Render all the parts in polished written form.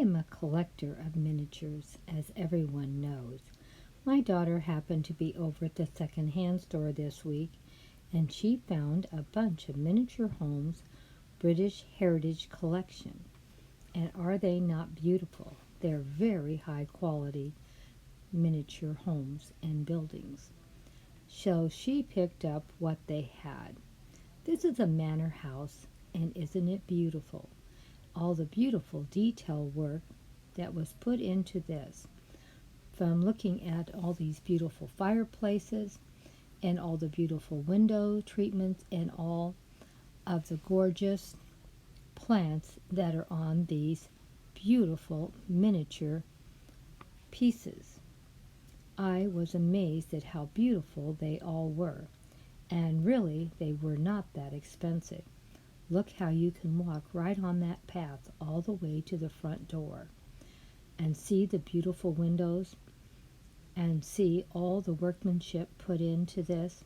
am a collector of miniatures, as everyone knows. My daughter happened to be over at the second-hand store this week, and she found a bunch of miniature homes British Heritage Collection. And are they not beautiful? They're very high quality miniature homes and buildings. So she picked up what they had. This is a manor house, and isn't it beautiful? All the beautiful detail work that was put into this. From looking at all these beautiful fireplaces and all the beautiful window treatments and all of the gorgeous plants that are on these beautiful miniature pieces. I was amazed at how beautiful they all were, and really they were not that expensive. Look how you can walk right on that path all the way to the front door and see the beautiful windows and see all the workmanship put into this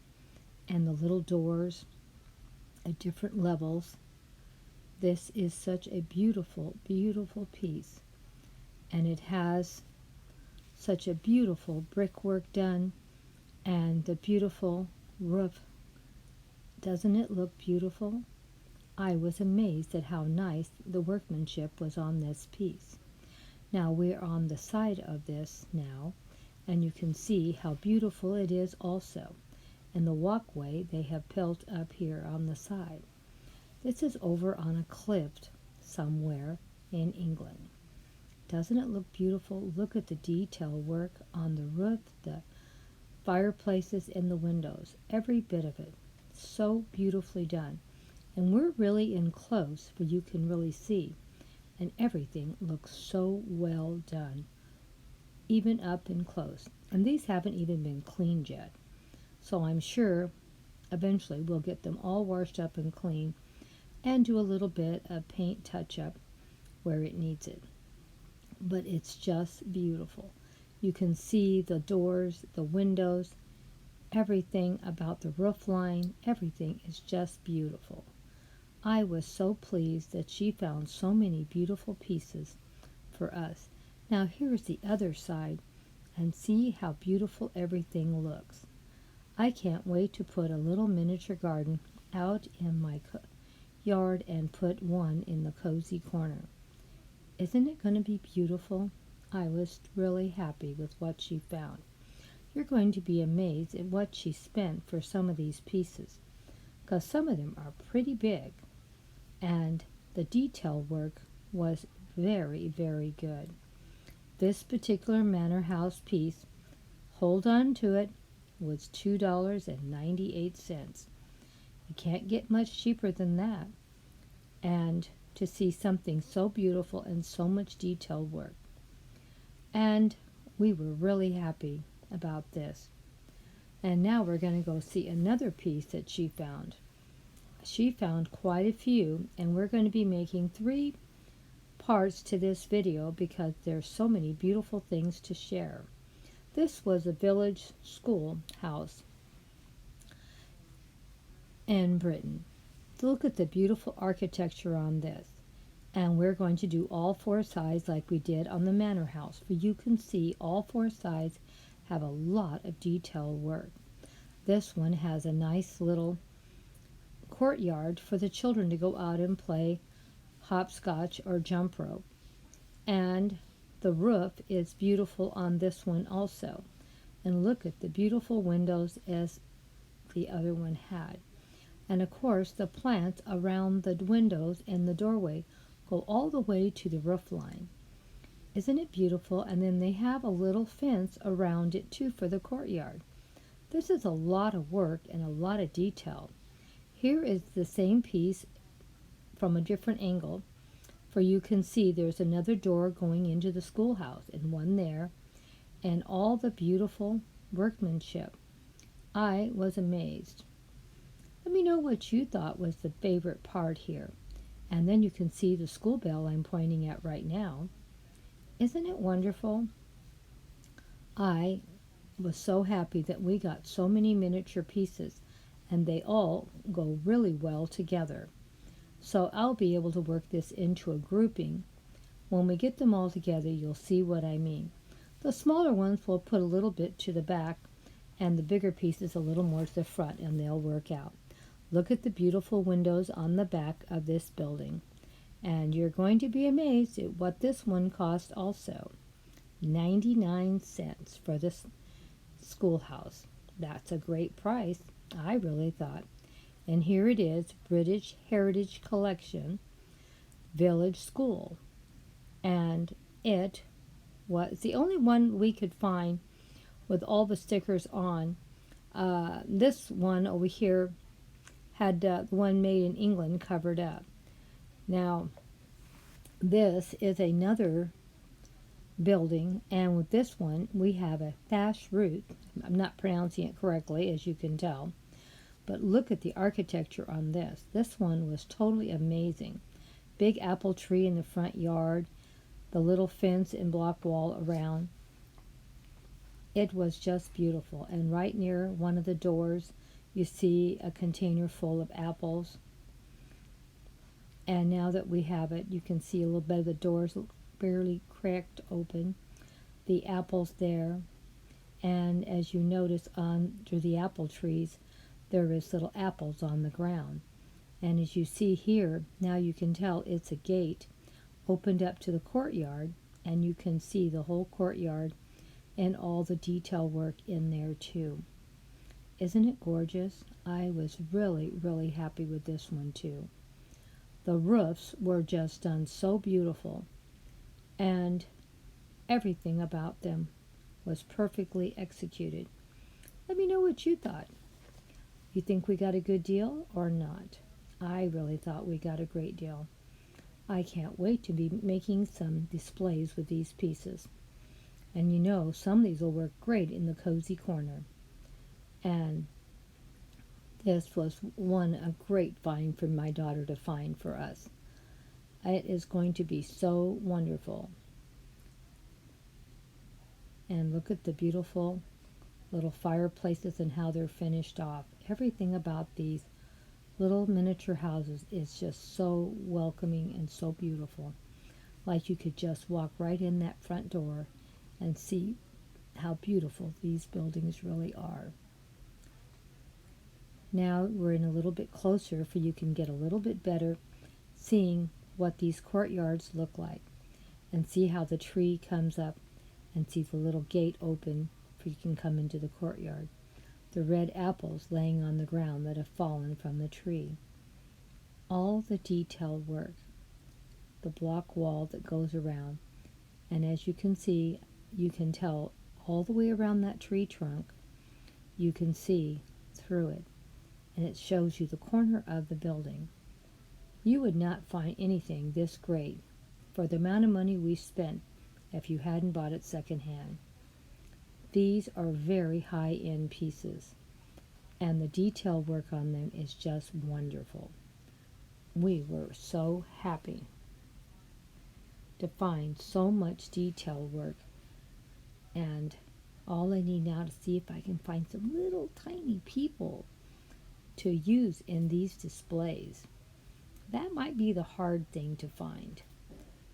and the little doors at different levels. This is such a beautiful, beautiful piece, and it has such a beautiful brickwork done and the beautiful roof. Doesn't it look beautiful? I was amazed at how nice the workmanship was on this piece. Now we're on the side of this now, and you can see how beautiful it is also. And the walkway they have built up here on the side. This is over on a cliff somewhere in England. Doesn't it look beautiful? Look at the detail work on the roof, the fireplaces, and the windows. Every bit of it. So beautifully done. And we're really in close where you can really see. And everything looks so well done. Even up and close. And these haven't even been cleaned yet. So I'm sure eventually we'll get them all washed up and clean and do a little bit of paint touch-up where it needs it. But it's just beautiful. You can see the doors, the windows, everything about the roof line, everything is just beautiful. I was so pleased that she found so many beautiful pieces for us. Now here's the other side, and see how beautiful everything looks. I can't wait to put a little miniature garden out in my yard and put one in the cozy corner. Isn't it going to be beautiful? I was really happy with what she found. You're going to be amazed at what she spent for some of these pieces, because some of them are pretty big, and the detail work was very, very good. This particular manor house piece, hold on to it, was $2.98. You can't get much cheaper than that. And to see something so beautiful and so much detailed work. And we were really happy about this. And now we're going to go see another piece that she found. She found quite a few, and we're going to be making 3 parts to this video because there's so many beautiful things to share. This was a village school house in Britain. Look at the beautiful architecture on this. And we're going to do all 4 sides like we did on the manor house. For you can see all 4 sides have a lot of detail work. This one has a nice little courtyard for the children to go out and play hopscotch or jump rope. And the roof is beautiful on this one also. And look at the beautiful windows as the other one had. And of course the plants around the windows and the doorway go all the way to the roof line. Isn't it beautiful? And then they have a little fence around it too for the courtyard. This is a lot of work and a lot of detail. Here is the same piece from a different angle, for you can see there's another door going into the schoolhouse and one there, and all the beautiful workmanship. I was amazed. Let me know what you thought was the favorite part here. And then you can see the school bell I'm pointing at right now. Isn't it wonderful? I was so happy that we got so many miniature pieces, and they all go really well together. So I'll be able to work this into a grouping When we get them all together, you'll see what I mean. The smaller ones we'll put a little bit to the back, and the bigger pieces a little more to the front, and they'll work out. Look at the beautiful windows on the back of this building. And you're going to be amazed at what this one cost also. 99 cents for this schoolhouse. That's a great price, I really thought. And here it is, British Heritage Collection, Village School. And it was the only one we could find with all the stickers on. This one over here had the one made in England covered up. Now, this is another building, and with this one we have a thatched roof. I'm not pronouncing it correctly, as you can tell, but look at the architecture on this. This one was totally amazing. Big apple tree in the front yard, the little fence and block wall around. It was just beautiful, and right near one of the doors you see a container full of apples. And now that we have it, you can see a little bit of the doors barely cracked open, the apples there, and as you notice under the apple trees, there is little apples on the ground. And as you see here, now you can tell it's a gate opened up to the courtyard, and you can see the whole courtyard and all the detail work in there too. Isn't it gorgeous? I was really, really happy with this one too. The roofs were just done so beautiful, and everything about them was perfectly executed. Let me know what you thought. You think we got a good deal or not? I really thought we got a great deal. I can't wait to be making some displays with these pieces. And you know, some of these will work great in the cozy corner. And this was a great find for my daughter to find for us. It is going to be so wonderful. And look at the beautiful little fireplaces and how they're finished off. Everything about these little miniature houses is just so welcoming and so beautiful. Like you could just walk right in that front door and see how beautiful these buildings really are. Now we're in a little bit closer, for you can get a little bit better seeing what these courtyards look like, and see how the tree comes up, and see the little gate open for you can come into the courtyard. The red apples laying on the ground that have fallen from the tree. All the detail work, the block wall that goes around, and as you can see, you can tell all the way around that tree trunk, you can see through it, and it shows you the corner of the building. You would not find anything this great for the amount of money we spent if you hadn't bought it secondhand. These are very high-end pieces, and the detail work on them is just wonderful. We were so happy to find so much detail work, and all I need now to see if I can find some little tiny people to use in these displays. That might be the hard thing to find,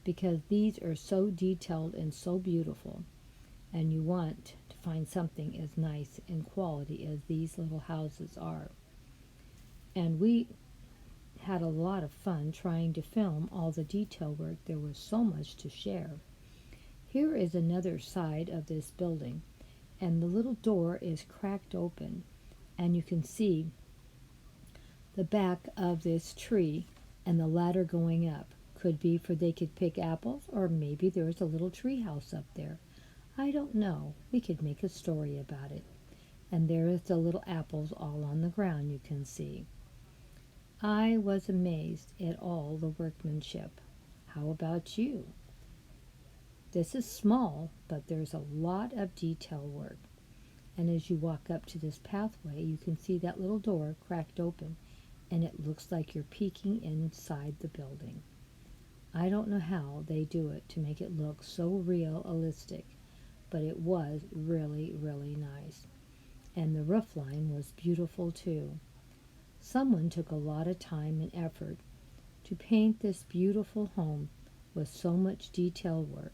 because these are so detailed and so beautiful, and you want to find something as nice and quality as these little houses are. And we had a lot of fun trying to film all the detail work. There was so much to share. Here is another side of this building, and the little door is cracked open, and you can see the back of this tree and the ladder going up. Could be for they could pick apples, or maybe there's a little tree house up there. I don't know. We could make a story about it. And there is the little apples all on the ground, you can see. I was amazed at all the workmanship. How about you? This is small, but there's a lot of detail work. And as you walk up to this pathway, you can see that little door cracked open, and it looks like you're peeking inside the building. I don't know how they do it to make it look so realistic, but it was really, really nice. And the roof line was beautiful too. Someone took a lot of time and effort to paint this beautiful home with so much detail work.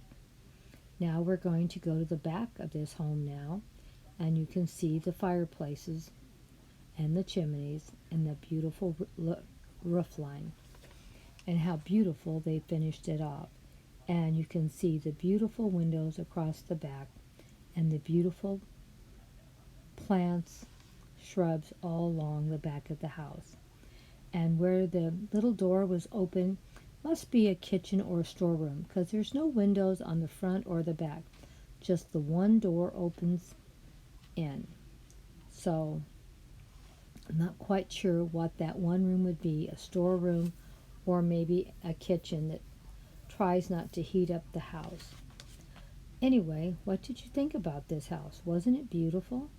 Now we're going to go to the back of this home now, and you can see the fireplaces and the chimneys and the beautiful roof line and how beautiful they finished it off. And you can see the beautiful windows across the back and the beautiful plants, shrubs all along the back of the house. And where the little door was open must be a kitchen or a storeroom because there's no windows on the front or the back. Just the one door opens in. So I'm not quite sure what that one room would be, a storeroom or maybe a kitchen that tries not to heat up the house. Anyway, what did you think about this house? Wasn't it beautiful?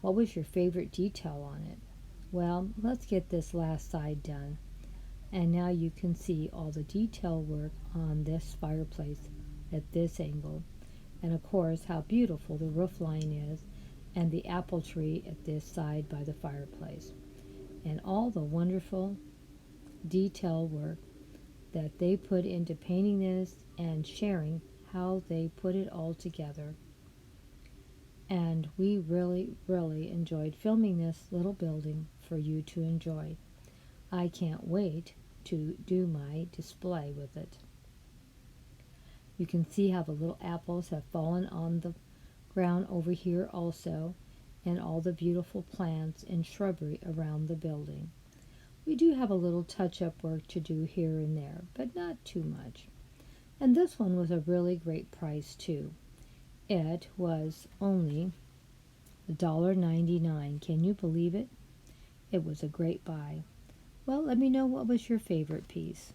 What was your favorite detail on it? Well, let's get this last side done. And now you can see all the detail work on this fireplace at this angle. And of course, how beautiful the roof line is and the apple tree at this side by the fireplace. And all the wonderful detail work that they put into painting this and sharing how they put it all together. And we really, really enjoyed filming this little building for you to enjoy. I can't wait to do my display with it. You can see how the little apples have fallen on the ground over here also, and all the beautiful plants and shrubbery around the building. We do have a little touch-up work to do here and there, but not too much. And this one was a really great price too. It was only $1.99. Can you believe it? It was a great buy. Well, let me know what was your favorite piece.